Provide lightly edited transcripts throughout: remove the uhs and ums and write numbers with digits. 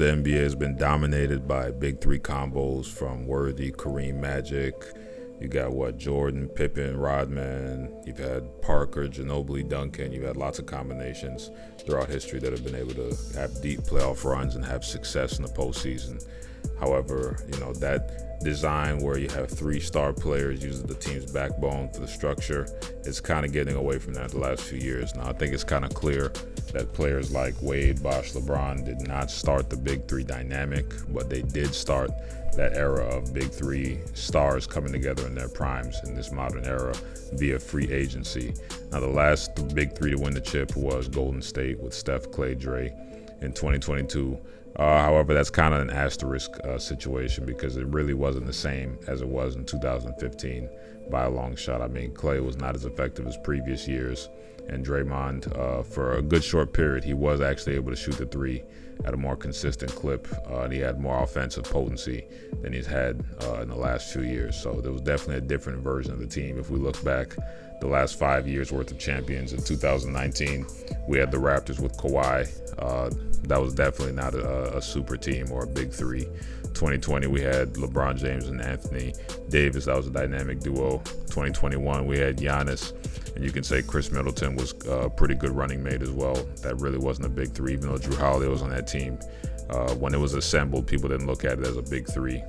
the NBA has been dominated by big three combos from Worthy, Kareem, Magic. You got Jordan, Pippen, Rodman. You've had Parker, Ginobili, Duncan. You've had lots of combinations throughout history that have been able to have deep playoff runs and have success in the postseason. However, that design where you have three star players using the team's backbone for the structure is kind of getting away from that the last few years. Now, I think it's kind of clear that players like Wade, Bosh, LeBron did not start the big three dynamic, but they did start that era of big three stars coming together in their primes in this modern era via free agency. Now, the last big three to win the chip was Golden State with Steph, Clay, Dre in 2022. However, that's kind of an asterisk situation because it really wasn't the same as it was in 2015 by a long shot. I mean, Clay was not as effective as previous years, and Draymond, for a good short period, he was actually able to shoot the three at a more consistent clip, and he had more offensive potency than he's had in the last few years. So there was definitely a different version of the team. If we look back the last 5 years worth of champions, in 2019, we had the Raptors with Kawhi. That was definitely not a super team or a big three. 2020, we had LeBron James and Anthony Davis. That was a dynamic duo. 2021, we had Giannis. And you can say Chris Middleton was a pretty good running mate as well. That really wasn't a big three, even though Drew Holiday was on that team. When it was assembled, people didn't look at it as a big three.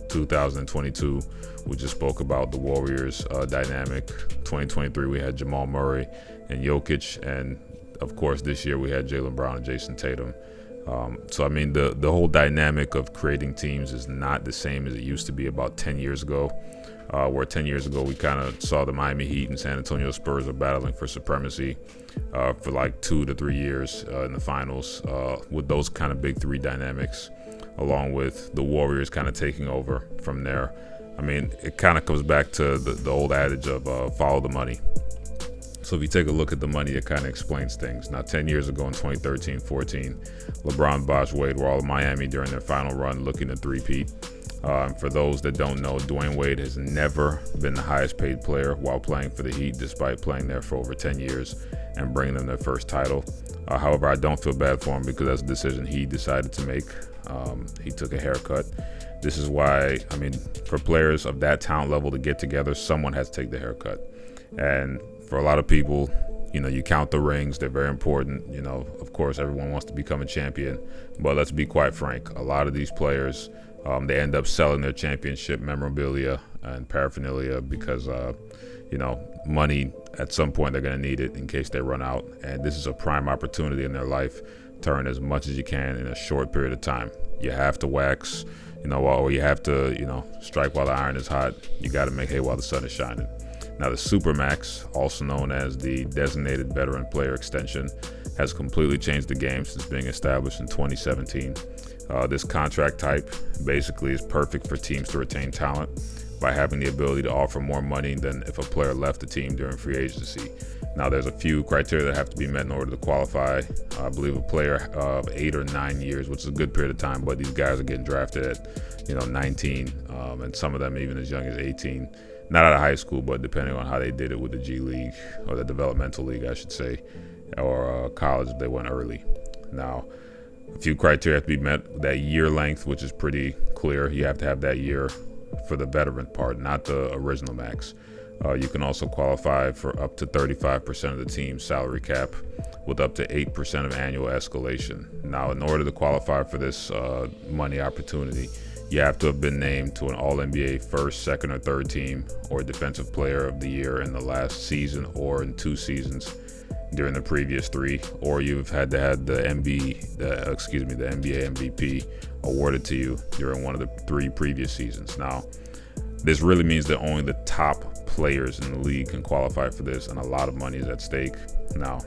2022, we just spoke about the Warriors dynamic. 2023, we had Jamal Murray and Jokic. And, of course, this year we had Jaylen Brown and Jason Tatum. So, I mean, the whole dynamic of creating teams is not the same as it used to be about 10 years ago. Where 10 years ago we kind of saw the Miami Heat and San Antonio Spurs are battling for supremacy for like 2 to 3 years in the finals with those kind of big three dynamics, along with the Warriors kind of taking over from there. I mean, it kind of comes back to the old adage of follow the money. So if you take a look at the money, it kind of explains things. Now, 10 years ago in 2013-14, LeBron, Bosh, Wade were all in Miami during their final run looking to three-peat. For those that don't know, Dwayne Wade has never been the highest paid player while playing for the Heat, despite playing there for over 10 years and bringing them their first title. However, I don't feel bad for him because that's a decision he decided to make. He took a haircut. This is why, I mean, for players of that talent level to get together, someone has to take the haircut. And for a lot of people, you count the rings, they're very important. Of course, everyone wants to become a champion. But let's be quite frank, a lot of these players, they end up selling their championship memorabilia and paraphernalia because, money, at some point they're going to need it in case they run out. And this is a prime opportunity in their life to earn as much as you can in a short period of time. You have to wax, or you have to, strike while the iron is hot. You got to make hay while the sun is shining. Now, the supermax, also known as the designated veteran player extension, has completely changed the game since being established in 2017. This contract type basically is perfect for teams to retain talent by having the ability to offer more money than if a player left the team during free agency. Now, there's a few criteria that have to be met in order to qualify. I believe a player of 8 or 9 years, which is a good period of time, but these guys are getting drafted at 19, and some of them even as young as 18. Not out of high school, but depending on how they did it with the G League, or the developmental league, I should say, or college if they went early. Now, a few criteria have to be met. That year length, which is pretty clear. You have to have that year for the veteran part, not the original max. You can also qualify for up to 35% of the team's salary cap with up to 8% of annual escalation. Now, in order to qualify for this money opportunity, you have to have been named to an All-NBA first, second, or third team, or Defensive Player of the Year in the last season or in 2 seasons during the previous 3, or you've had to have the NBA MVP awarded to you during one of the 3 previous seasons. Now, this really means that only the top players in the league can qualify for this, and a lot of money is at stake. Now,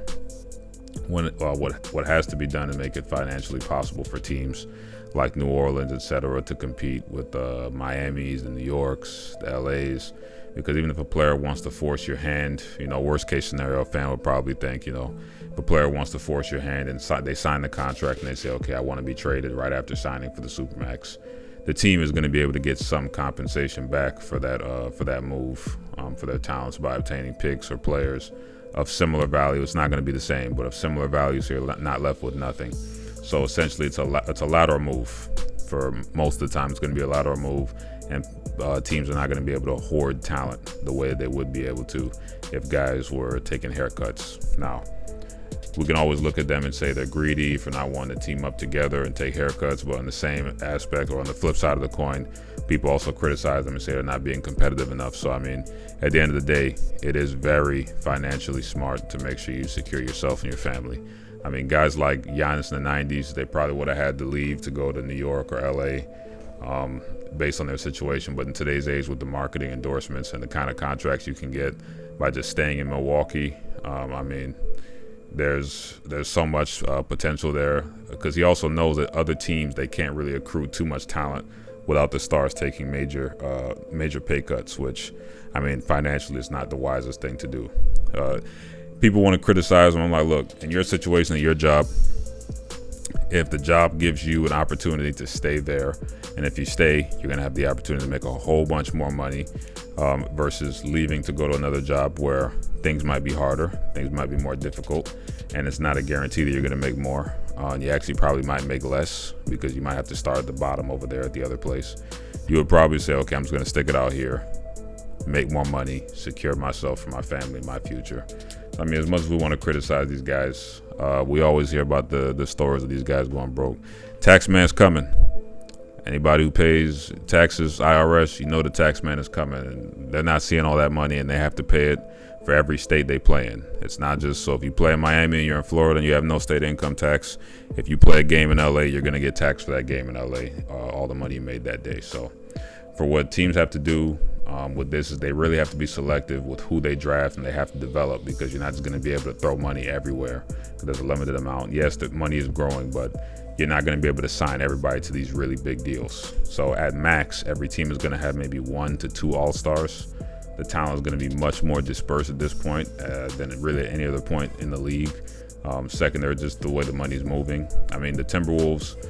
what has to be done to make it financially possible for teams like New Orleans, etc., to compete with the Miamis, the New Yorks, the LAs, because even if a player wants to force your hand, worst case scenario, a fan would probably think, if a player wants to force your hand and they sign the contract and they say, okay, I want to be traded right after signing for the Supermax, the team is going to be able to get some compensation back for that move, for their talents by obtaining picks or players of similar value. It's not going to be the same, but of similar value, so you're not left with nothing. So essentially, it's a lateral move. For most of the time, it's going to be a lateral move, and teams are not going to be able to hoard talent the way they would be able to if guys were taking haircuts. Now, we can always look at them and say they're greedy for not wanting to team up together and take haircuts, but on the same aspect, or on the flip side of the coin, people also criticize them and say they're not being competitive enough. So I mean, at the end of the day, it is very financially smart to make sure you secure yourself and your family. I mean, guys like Giannis in the 90s, they probably would have had to leave to go to New York or LA based on their situation. But in today's age, with the marketing endorsements and the kind of contracts you can get by just staying in Milwaukee, I mean, there's so much potential there, because he also knows that other teams, they can't really accrue too much talent without the stars taking major pay cuts, which, I mean, financially is not the wisest thing to do. People want to criticize him. I'm like, look, in your situation, in your job, if the job gives you an opportunity to stay there, and if you stay, you're going to have the opportunity to make a whole bunch more money versus leaving to go to another job where things might be harder, things might be more difficult, and it's not a guarantee that you're going to make more. You actually probably might make less because you might have to start at the bottom over there at the other place. You would probably say, okay, I'm just going to stick it out here, make more money, secure myself for my family, my future. I mean, as much as we want to criticize these guys, we always hear about the stories of these guys going broke. Tax man's coming. Anybody who pays taxes, IRS, you know the tax man is coming, and they're not seeing all that money, and they have to pay it for every state they play in. It's not just, so if you play in Miami and you're in Florida and you have no state income tax, if you play a game in LA, you're going to get taxed for that game in LA, all the money you made that day. So for what teams have to do with this is they really have to be selective with who they draft, and they have to develop, because you're not just going to be able to throw money everywhere. There's a limited amount. Yes, the money is growing, but you're not going to be able to sign everybody to these really big deals. So at max, every team is going to have maybe 1 to 2 all-stars. The talent is going to be much more dispersed at this point than really at any other point in the league. Secondary, just the way the money's moving. I mean, the Timberwolves,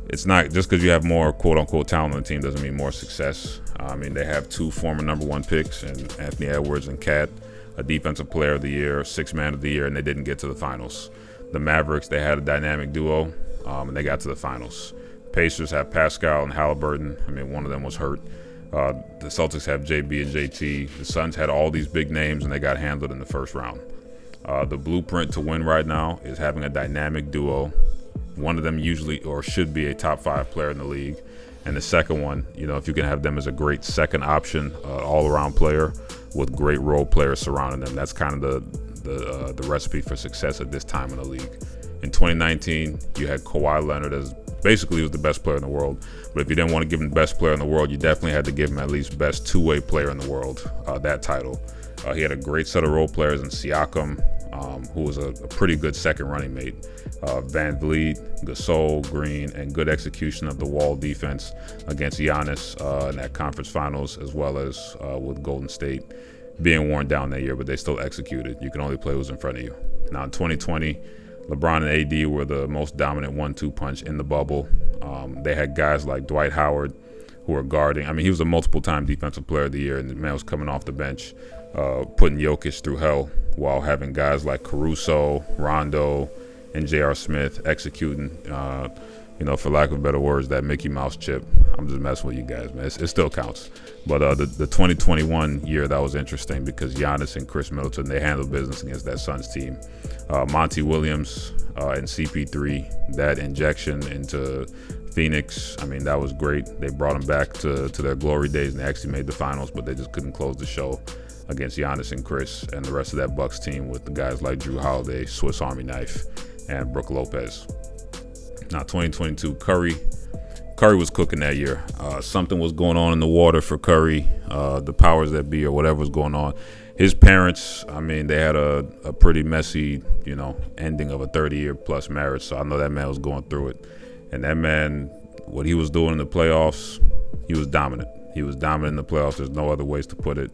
it's not just because you have more quote-unquote talent on the team doesn't mean more success. I mean, they have 2 former number 1 picks, and Anthony Edwards and Cat, a defensive player of the year, 6th man of the year, and they didn't get to the finals. The Mavericks, they had a dynamic duo, and they got to the finals. Pacers have Pascal and Halliburton. I mean, one of them was hurt. The Celtics have JB and JT. The Suns had all these big names, and they got handled in the first round. The blueprint to win right now is having a dynamic duo. One of them usually or should be a top 5 player in the league. And the second one, you know, if you can have them as a great second option, all-around player with great role players surrounding them, that's kind of the recipe for success at this time in the league. In 2019, you had Kawhi Leonard as basically was the best player in the world. But if you didn't want to give him best player in the world, you definitely had to give him at least best two-way player in the world, that title. He had a great set of role players in Siakam, who was a pretty good second running mate. Van Vliet, Gasol, Green, and good execution of the wall defense against Giannis in that conference finals, as well as with Golden State being worn down that year, but they still executed. You can only play who's in front of you. Now in 2020, LeBron and AD were the most dominant 1-2 punch in the bubble. They had guys like Dwight Howard who were guarding. I mean, he was a multiple-time defensive player of the year, and the man was coming off the bench, putting Jokic through hell, while having guys like Caruso, Rondo, and J.R. Smith executing, for lack of better words, that Mickey Mouse chip. I'm just messing with you guys, man. It still counts. But the 2021 year, that was interesting because Giannis and Chris Middleton, they handled business against that Suns team. Monty Williams and CP3, that injection into Phoenix, I mean, that was great. They brought them back to their glory days, and they actually made the finals, but they just couldn't close the show against Giannis and Chris and the rest of that Bucks team with the guys like Drew Holiday, Swiss Army Knife, and Brook Lopez. Now, 2022, Curry was cooking that year. Something was going on in the water for Curry, the powers that be or whatever was going on. His parents, I mean, they had a pretty messy, ending of a 30-year plus marriage. So I know that man was going through it. And that man, what he was doing in the playoffs, he was dominant. He was dominant in the playoffs. There's no other ways to put it.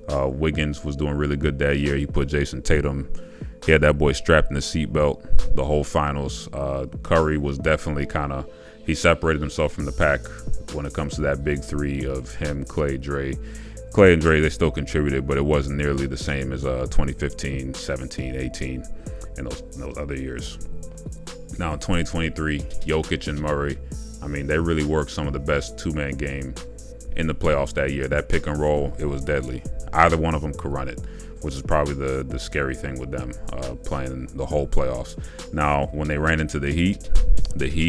Wiggins was doing really good that year. He put Jason Tatum. He had that boy strapped in the seatbelt the whole finals. Curry was definitely he separated himself from the pack when it comes to that big three of him, Clay, Dre. Clay and Dre, they still contributed, but it wasn't nearly the same as 2015, 17, 18, and those other years. Now in 2023, Jokic and Murray, I mean, they really worked some of the best two-man game in the playoffs that year. That pick and roll, it was deadly. Either one of them could run it, which is probably the scary thing with them playing the whole playoffs. Now, when they ran into the Heat,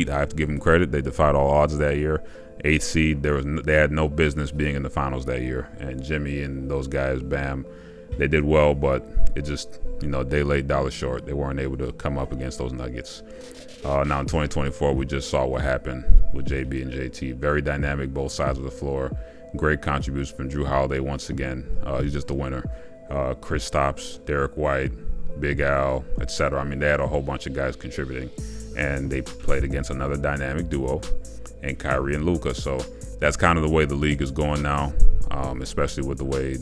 I have to give them credit. They defied all odds that year. 8th seed, they had no business being in the finals that year. And Jimmy and those guys, Bam, they did well, but it just, day late, dollar short. They weren't able to come up against those Nuggets. Now in 2024, we just saw what happened with JB and JT. Very dynamic, both sides of the floor. Great contribution from Drew Holiday once again. He's just a winner. Chris Stopps, Derek White, Big Al, etc. I mean, they had a whole bunch of guys contributing, and they played against another dynamic duo, and Kyrie and Luka. So that's kind of the way the league is going now, especially with the way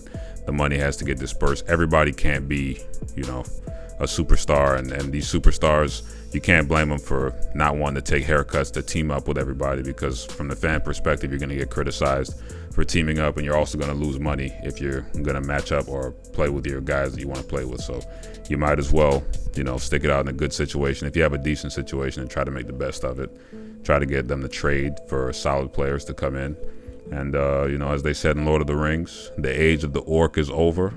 the money has to get dispersed. Everybody can't be, a superstar, and these superstars, you can't blame them for not wanting to take haircuts to team up with everybody, because from the fan perspective, you're going to get criticized for teaming up, and you're also going to lose money if you're going to match up or play with your guys that you want to play with. So you might as well, stick it out in a good situation. If you have a decent situation, and try to make the best of it. Try to get them to trade for solid players to come in. And, as they said in Lord of the Rings, the age of the orc is over.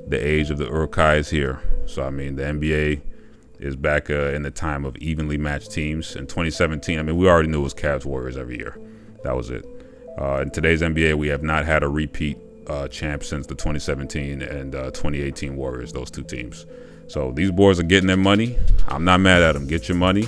The age of the Uruk-hai is here. So, I mean, the NBA is back in the time of evenly matched teams. In 2017, I mean, we already knew it was Cavs Warriors every year. That was it. In today's NBA, we have not had a repeat champ since the 2017 and 2018 Warriors, those two teams. So these boys are getting their money. I'm not mad at them. Get your money.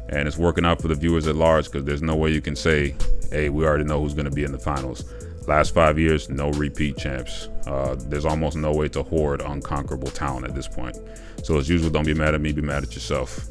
And it's working out for the viewers at large, because there's no way you can say, hey, we already know who's going to be in the finals. Last 5 years, no repeat champs. There's almost no way to hoard unconquerable talent at this point. So as usual, don't be mad at me, be mad at yourself.